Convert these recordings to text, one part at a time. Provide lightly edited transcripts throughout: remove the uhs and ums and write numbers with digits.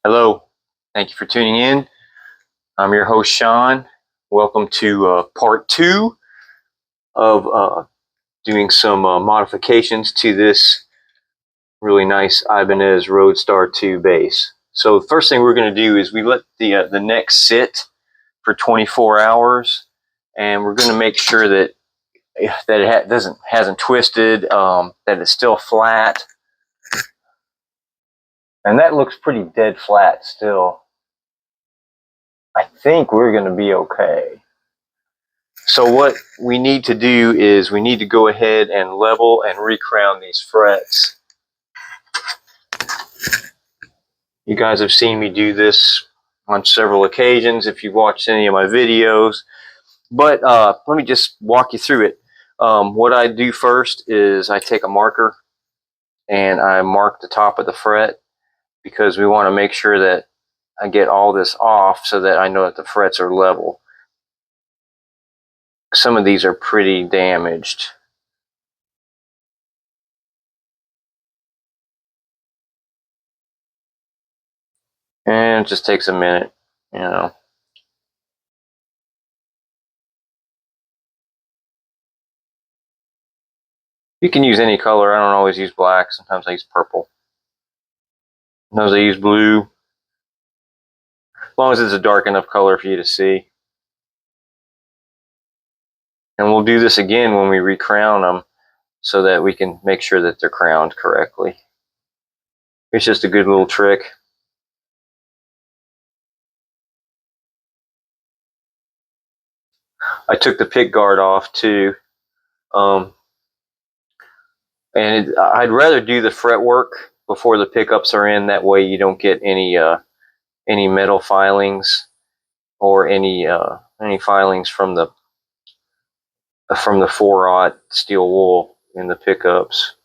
Hello, thank you for tuning in. I'm your host, Sean. Welcome to part 2 of doing some modifications to this really nice Ibanez Roadstar II bass. So the first thing we're going to do is we let the neck sit for 24 hours, and we're going to make sure that it hasn't twisted, that it's still flat, and that looks pretty dead flat still. I think we're going to be okay. So what we need to do is we need to go ahead and level and recrown these frets. You guys have seen me do this on several occasions if you've watched any of my videos, but let me just walk you through it. What I do first is I take a marker and I mark the top of the fret, because we want to make sure that I get all this off so that I know that the frets are level. Some of these are pretty damaged. And it just takes a minute, you know. You can use any color. I don't always use black. Sometimes I use purple. Sometimes I use blue. As long as it's a dark enough color for you to see. And we'll do this again when we recrown them, so that we can make sure that they're crowned correctly. It's just a good little trick. I took the pick guard off too. And I'd rather do the fret work before the pickups are in. That way you don't get any metal filings or any filings from the 4/0 steel wool in the pickups.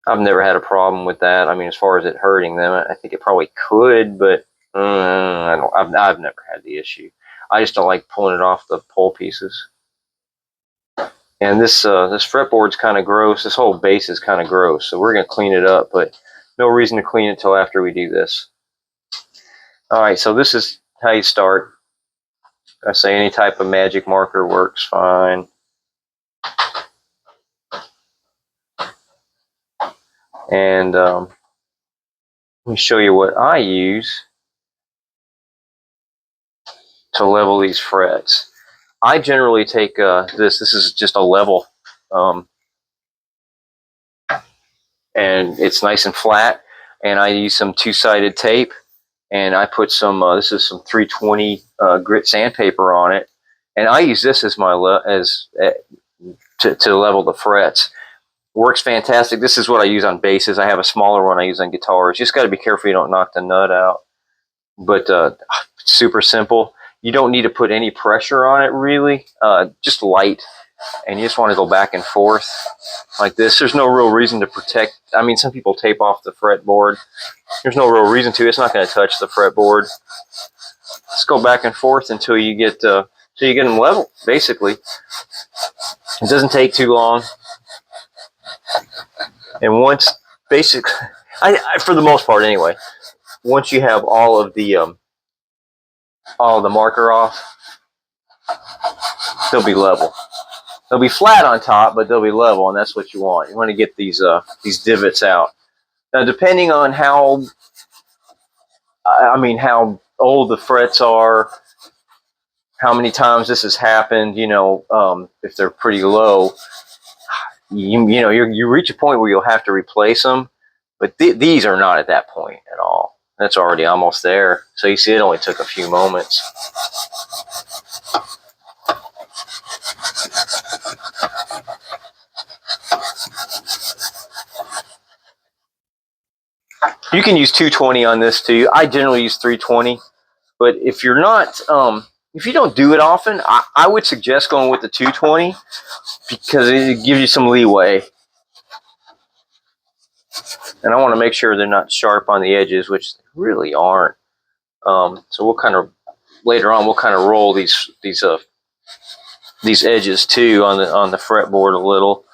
I've never had a problem with that. I mean, as far as it hurting them, I think it probably could, but I've never had the issue. I just don't like pulling it off the pole pieces. And this fretboard's kind of gross. This whole base is kind of gross, so we're going to clean it up, but no reason to clean it until after we do this. All right, so this is how you start. I say any type of magic marker works fine. And let me show you what I use to level these frets. I generally take this is just a level, and it's nice and flat, and I use some two-sided tape, and I put some this is some 320 grit sandpaper on it, and I use this as my to level the frets. Works fantastic. This is what I use on basses. I have a smaller one I use on guitars. Just got to be careful you don't knock the nut out. But super simple. You don't need to put any pressure on it, really. Just light. And you just want to go back and forth like this. There's no real reason to protect. I mean, some people tape off the fretboard. There's no real reason to. It's not going to touch the fretboard. Just go back and forth until you get them level, basically. It doesn't take too long. And once, basically, for the most part anyway, once you have all of the marker off, they'll be level. They'll be flat on top, but they'll be level, and that's what you want. You want to get these divots out. Now, depending on how old the frets are, how many times this has happened, if they're pretty low, you reach a point where you'll have to replace them, but these are not at that point at all. That's already almost there. So you see, it only took a few moments. You can use 220 on this too. I generally use 320, but if you're not, if you don't do it often, I would suggest going with the 220, because it gives you some leeway. And I want to make sure they're not sharp on the edges, which they really aren't. So we'll kind of later on roll these edges too on the fretboard a little.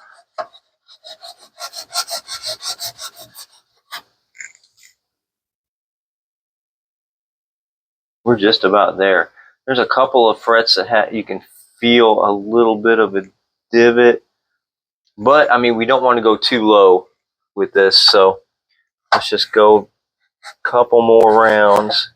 we're just about there. There's a couple of frets that you can feel a little bit of a divot, but I mean, we don't want to go too low with this, so let's just go a couple more rounds.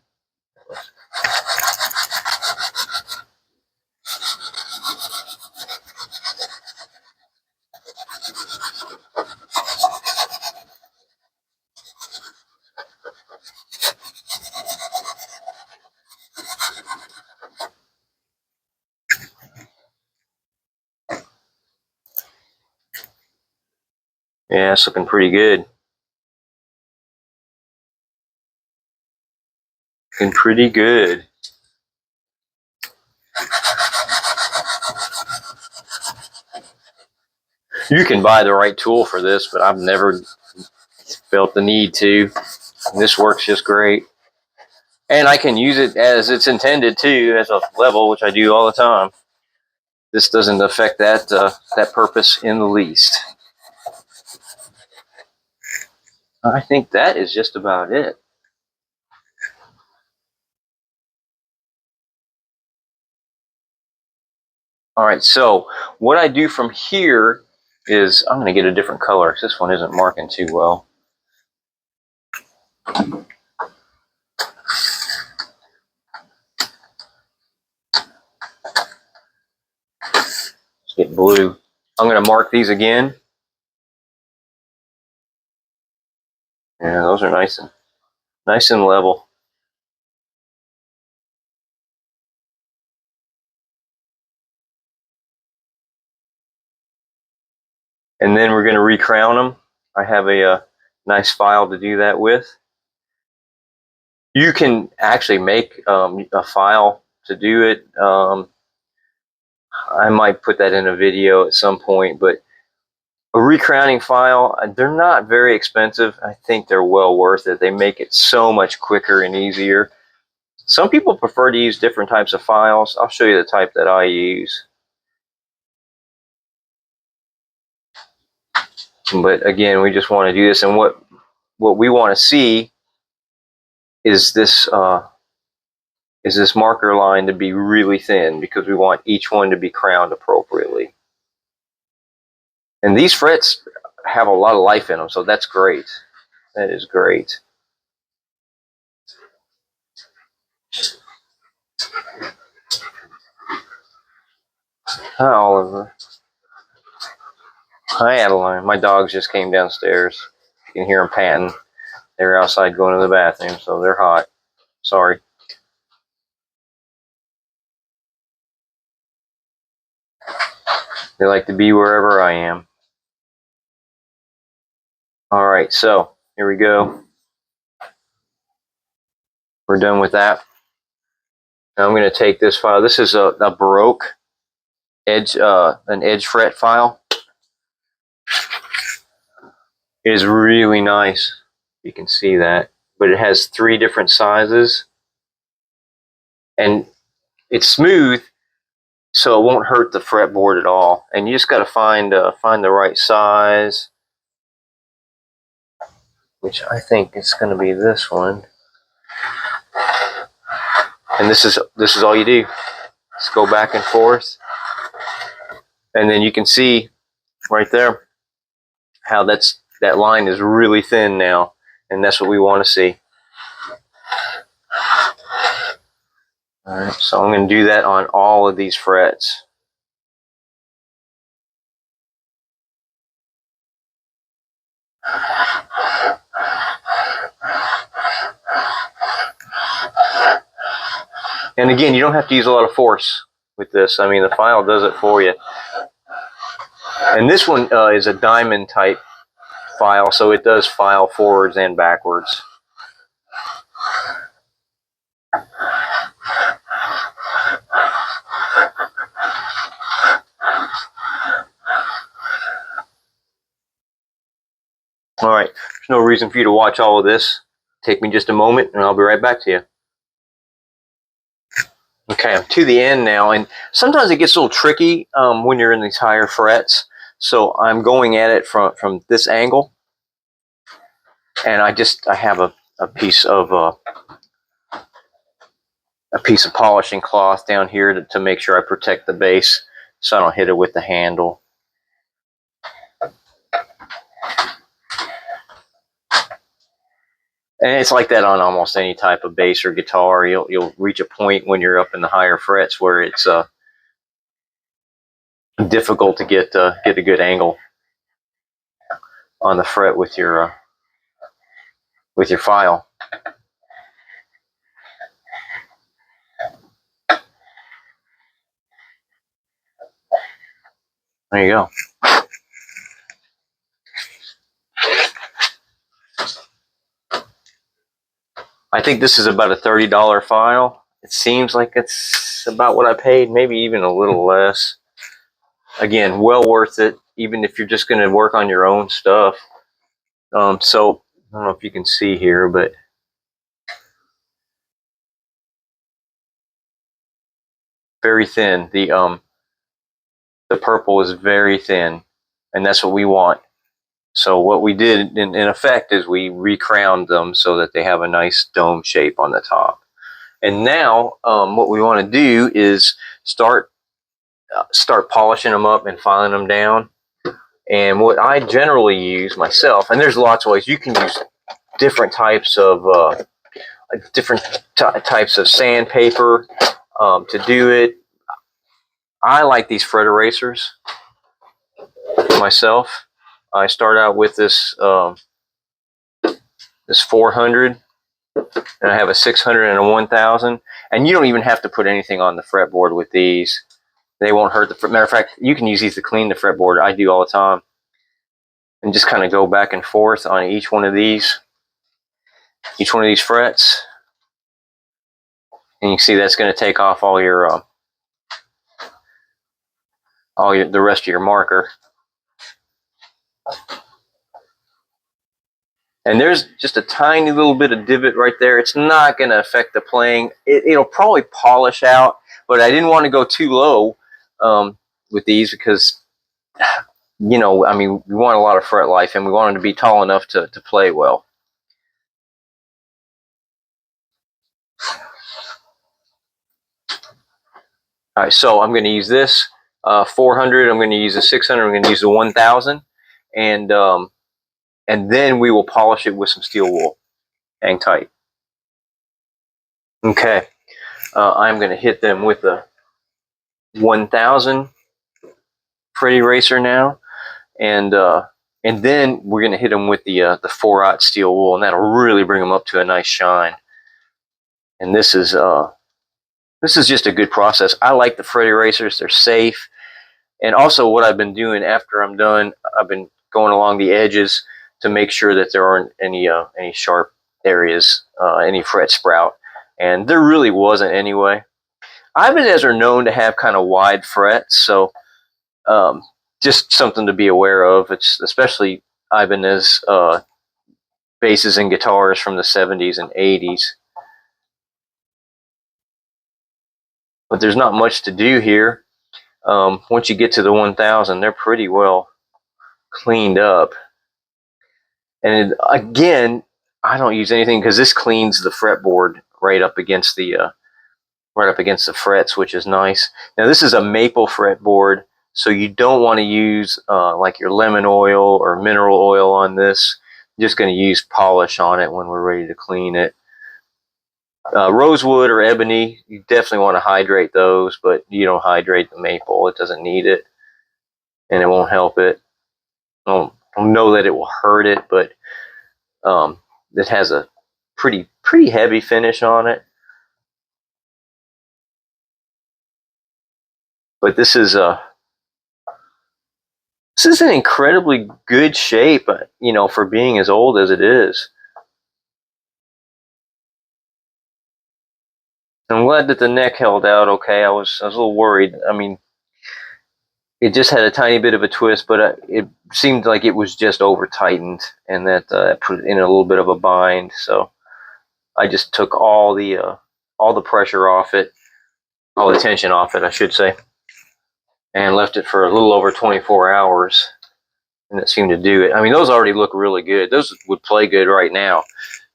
Yeah, it's looking pretty good. Looking pretty good. You can buy the right tool for this, but I've never felt the need to. This works just great. And I can use it as it's intended too, as a level, which I do all the time. This doesn't affect that purpose in the least. I think that is just about it. All right, so what I do from here is I'm going to get a different color because this one isn't marking too well. Let's get blue. I'm going to mark these again. Yeah, those are nice and level. And then we're going to recrown them. I have a nice file to do that with. You can actually make a file to do it. I might put that in a video at some point, but a recrowning file, they're not very expensive. I think they're well worth it. They make it so much quicker and easier. Some people prefer to use different types of files. I'll show you the type that I use. But again, we just want to do this, and what we want to see is this marker line to be really thin, because we want each one to be crowned appropriately. And these frets have a lot of life in them, so that's great. That is great. Hi, Oliver. Hi, Adeline. My dogs just came downstairs. You can hear them panting. They're outside going to the bathroom, so they're hot. Sorry. They like to be wherever I am. All right, so here we go. We're done with that. Now I'm going to take this file. This is a Baroque edge, an edge fret file. It is really nice. You can see that, but it has 3 different sizes, and it's smooth, so it won't hurt the fretboard at all. And you just got to find the right size, which I think is going to be this one. And this is all you do. Just go back and forth, and then you can see right there how that line is really thin now, and that's what we want to see. All right, so I'm going to do that on all of these frets. And again, you don't have to use a lot of force with this. I mean, the file does it for you. And this one is a diamond type file, so it does file forwards and backwards. All right, there's no reason for you to watch all of this. Take me just a moment, and I'll be right back to you. Okay, I'm to the end now, and sometimes it gets a little tricky when you're in these higher frets. So I'm going at it from this angle, and I have a piece of a piece of polishing cloth down here to make sure I protect the base so I don't hit it with the handle. And it's like that on almost any type of bass or guitar. You'll reach a point when you're up in the higher frets where it's difficult to get a good angle on the fret with your file. There you go. I think this is about a $30 file. It seems like it's about what I paid, maybe even a little less. Again, well worth it, even if you're just going to work on your own stuff. So I don't know if you can see here, but very thin. The purple is very thin, and that's what we want. So what we did in effect is we recrowned them so that they have a nice dome shape on the top. And now what we want to do is start polishing them up and filing them down. And what I generally use myself, and there's lots of ways you can use different types of sandpaper to do it. I like these fret erasers myself. I start out with this 400, and I have a 600 and a 1000. And you don't even have to put anything on the fretboard with these. They won't hurt the fret. Matter of fact, you can use these to clean the fretboard. I do all the time. And just kind of go back and forth on each one of these frets. And you can see that's going to take off all the rest of your marker. And there's just a tiny little bit of divot right there. It's not going to affect the playing. It'll probably polish out, but I didn't want to go too low with these because, you know, I mean, we want a lot of fret life and we want them to be tall enough to play well. All right, so I'm going to use this 400. I'm going to use a 600. I'm going to use the 1000, and then we will polish it with some steel wool. Hang tight. Okay, I'm going to hit them with the 1000 fret eraser now, and then we're going to hit them with the 4/0 steel wool, and that'll really bring them up to a nice shine. And this is just a good process. I like the fret erasers; they're safe. And also, what I've been doing after I'm done, I've been going along the edges to make sure that there aren't any sharp areas, any fret sprout, and there really wasn't anyway. Ibanez are known to have kind of wide frets, so just something to be aware of. It's especially Ibanez basses and guitars from the 70s and 80s. But there's not much to do here. Once you get to the 1000, they're pretty well cleaned up. And again, I don't use anything because this cleans the fretboard right up against the frets, which is nice. Now this is a maple fretboard, so you don't want to use like your lemon oil or mineral oil on this. I'm just going to use polish on it when we're ready to clean it. Rosewood or ebony, you definitely want to hydrate those, but you don't hydrate the maple. It doesn't need it, and it won't help it. I don't know that it will hurt it, but it has a pretty heavy finish on it. But this is in incredibly good shape, you know, for being as old as it is. I'm glad that the neck held out okay. I was a little worried. I mean, it just had a tiny bit of a twist, but it seemed like it was just over tightened, and that put it in a little bit of a bind. So I just took all the pressure off it, all the tension off it, I should say, and left it for a little over 24 hours, and it seemed to do it. I mean, those already look really good. Those would play good right now,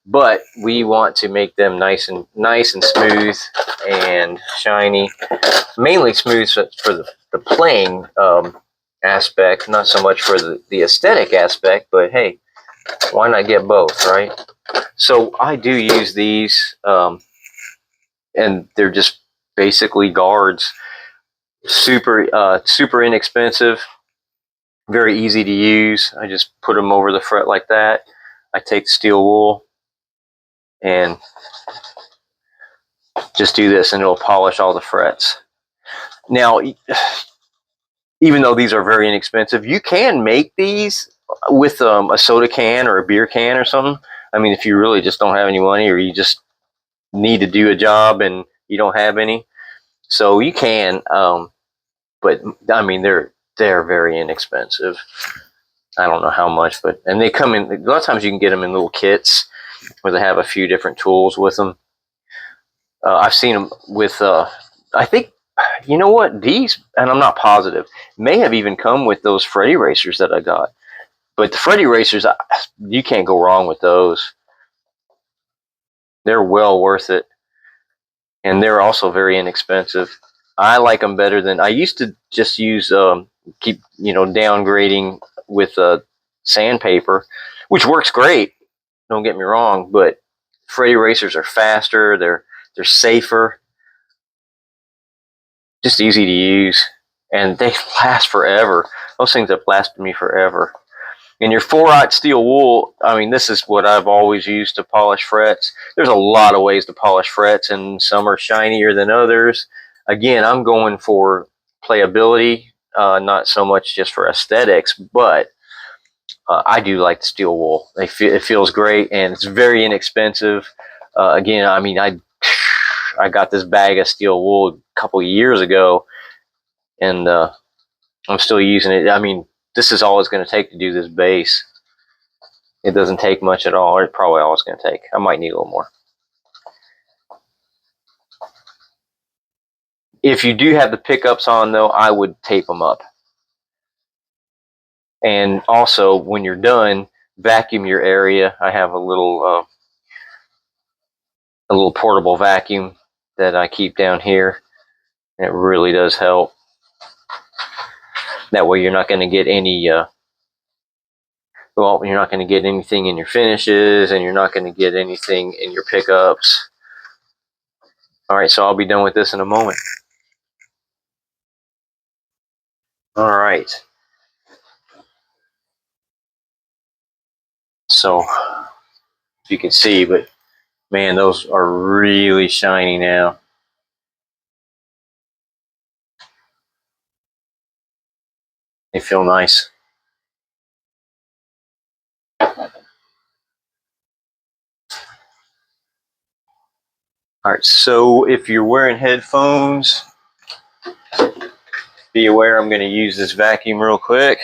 but we want to make them nice and smooth and shiny. Mainly smooth for the playing aspect, not so much for the aesthetic aspect, but hey, why not get both, right? So I do use these, and they're just basically guards. Super inexpensive, very easy to use. I just put them over the fret like that. I take the steel wool and just do this, and it'll polish all the frets. Now, even though these are very inexpensive, you can make these with a soda can or a beer can or something. I mean, if you really just don't have any money, or you just need to do a job and you don't have any, so you can. But I mean, they're very inexpensive. I don't know how much, but and they come in. A lot of times you can get them in little kits where they have a few different tools with them. I've seen them with. I think, you know what, these, and I'm not positive, may have even come with those Freddy racers that I got. But the Freddy racers, you can't go wrong with those. They're well worth it, and they're also very inexpensive. I like them better than I used to. Just use keep downgrading with sandpaper, which works great. Don't get me wrong, but Freddy racers are faster. They're safer, just easy to use, and they last forever. Those things have lasted me forever. And your 4/0 steel wool, I mean, this is what I've always used to polish frets. There's a lot of ways to polish frets, and some are shinier than others. Again, I'm going for playability, not so much just for aesthetics, but I do like the steel wool. It feels great, and it's very inexpensive. Again, I mean, I got this bag of steel wool a couple of years ago, and I'm still using it. I mean, this is all it's going to take to do this base. It doesn't take much at all. It's probably all it's going to take. I might need a little more. If you do have the pickups on, though, I would tape them up. And also, when you're done, vacuum your area. I have a little portable vacuum that I keep down here. It really does help. That way, you're not going to get any. You're not going to get anything in your finishes, and you're not going to get anything in your pickups. All right, so I'll be done with this in a moment. All right. So, if you can see, but man, those are really shiny now. They feel nice. All right, so if you're wearing headphones, be aware I'm going to use this vacuum real quick.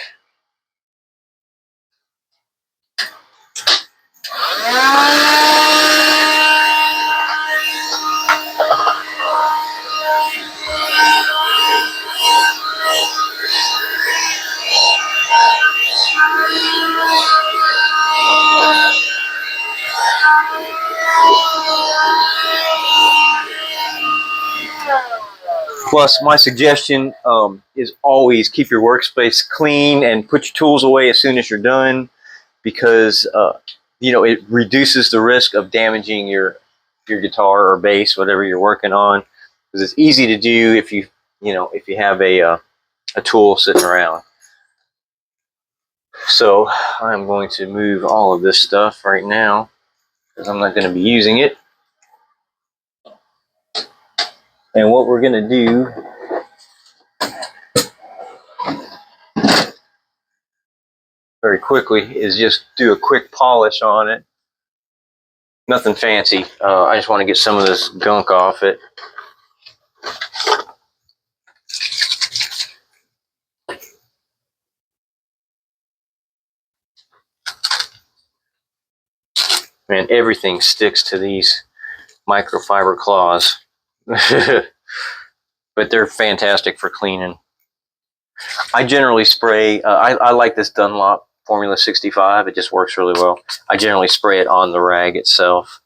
Plus, my suggestion is always keep your workspace clean and put your tools away as soon as you're done, because it reduces the risk of damaging your guitar or bass, whatever you're working on. Because it's easy to do if you have a tool sitting around. So I'm going to move all of this stuff right now because I'm not going to be using it. And what we're going to do very quickly is just do a quick polish on it. Nothing fancy. I just want to get some of this gunk off it. Man, everything sticks to these microfiber claws. But they're fantastic for cleaning. I generally spray, I like this Dunlop Formula 65. It just works really well. I generally spray it on the rag itself.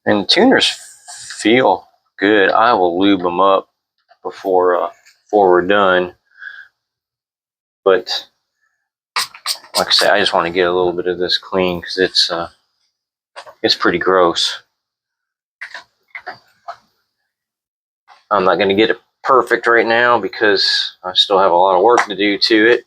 And the tuners feel good. I will lube them up before we're done. But like I say, I just want to get a little bit of this clean because it's pretty gross. I'm not going to get it perfect right now because I still have a lot of work to do to it.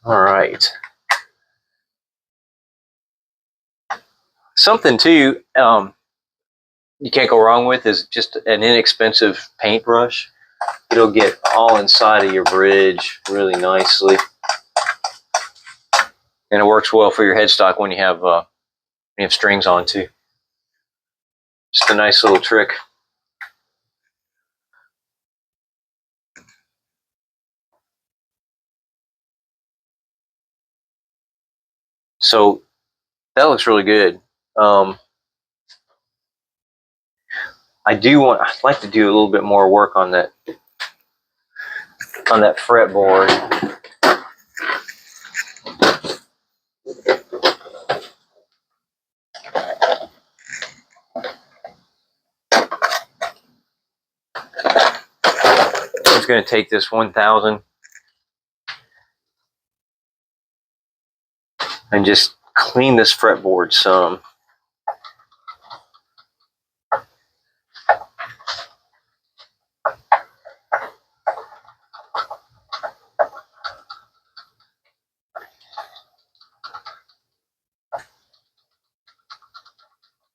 All right. Something too, you can't go wrong with is just an inexpensive paintbrush. It'll get all inside of your bridge really nicely, and it works well for your headstock when you have strings on too. Just a nice little trick. So that looks really good. I'd like to do a little bit more work on that fretboard. I'm just going to take this 1000 and just clean this fretboard some.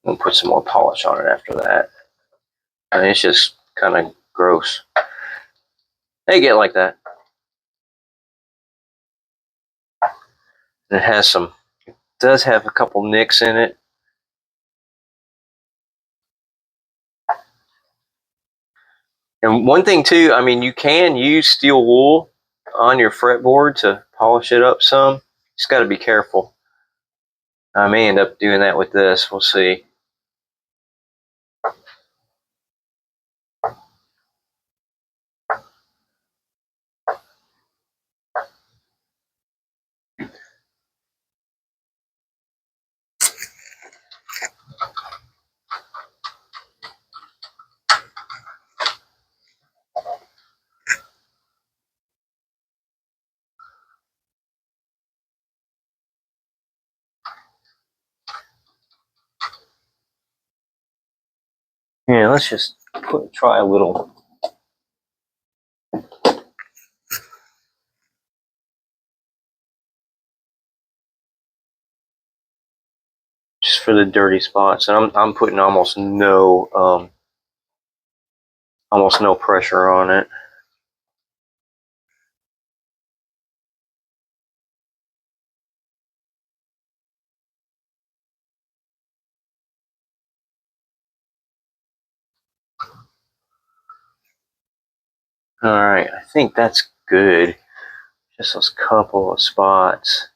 We'll put some more polish on it after that. I mean, it's just kind of gross. They get like that. And it does have a couple nicks in it. And one thing too, I mean, you can use steel wool on your fretboard to polish it up some. Just got to be careful. I may end up doing that with this. We'll see. Yeah, let's just try a little. Just for the dirty spots, and I'm putting almost no pressure on it. All right, I think that's good. Just those couple of spots.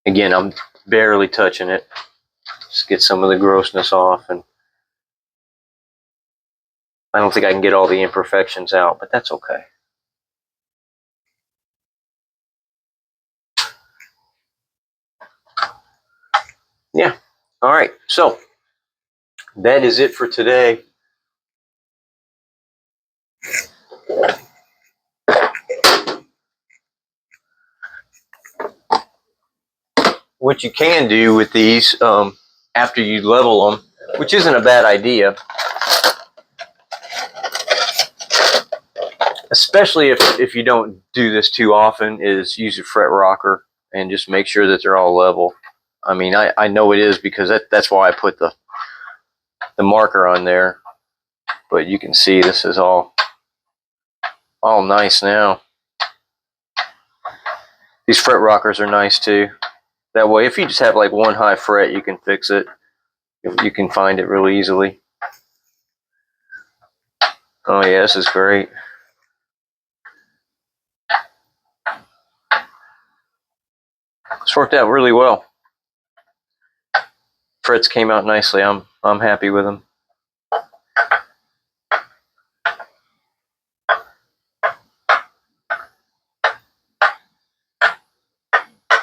Again, I'm barely touching it. Just get some of the grossness off, and I don't think I can get all the imperfections out, but that's okay. Yeah. All right. So that is it for today. What you can do with these after you level them, which isn't a bad idea, especially if you don't do this too often, is use a fret rocker and just make sure that they're all level. I mean, I know it is because that's why I put the marker on there. But you can see this is all nice now. These fret rockers are nice too. That way, if you just have like one high fret, you can fix it. You can find it really easily. Oh yeah, this is great. This worked out really well. Frets came out nicely. I'm happy with them.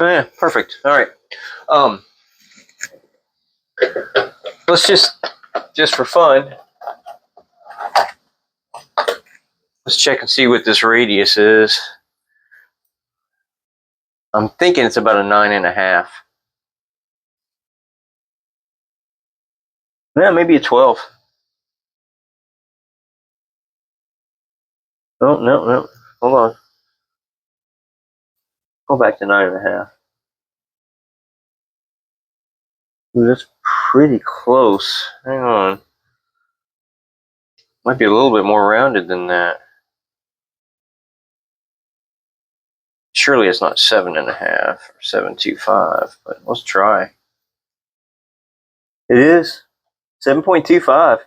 Oh yeah, perfect. All right. Let's just for fun, let's check and see what this radius is. I'm thinking it's about a 9.5. Yeah, maybe a 12. Oh, no. Hold on. Go back to 9.5. Ooh, that's pretty close. Hang on. Might be a little bit more rounded than that. Surely it's not 7.5 or 7.25, but let's try. It is 7.25.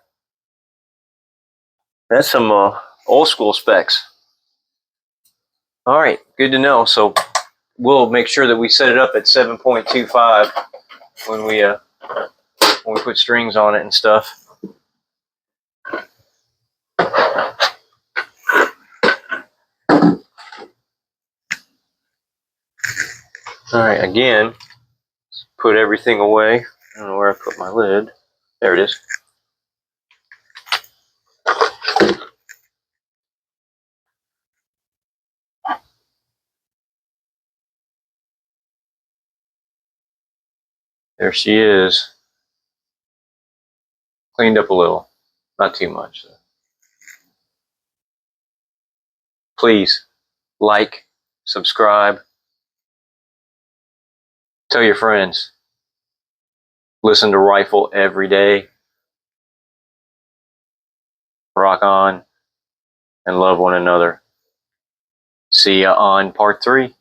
That's some old school specs. All right, good to know. So we'll make sure that we set it up at 7.25 when we put strings on it and stuff. All right, again, put everything away. I don't know where I put my lid. There it is. There she is. Cleaned up a little, not too much. Please like, subscribe, tell your friends. Listen to Rifle every day. Rock on and love one another. See ya on part 3.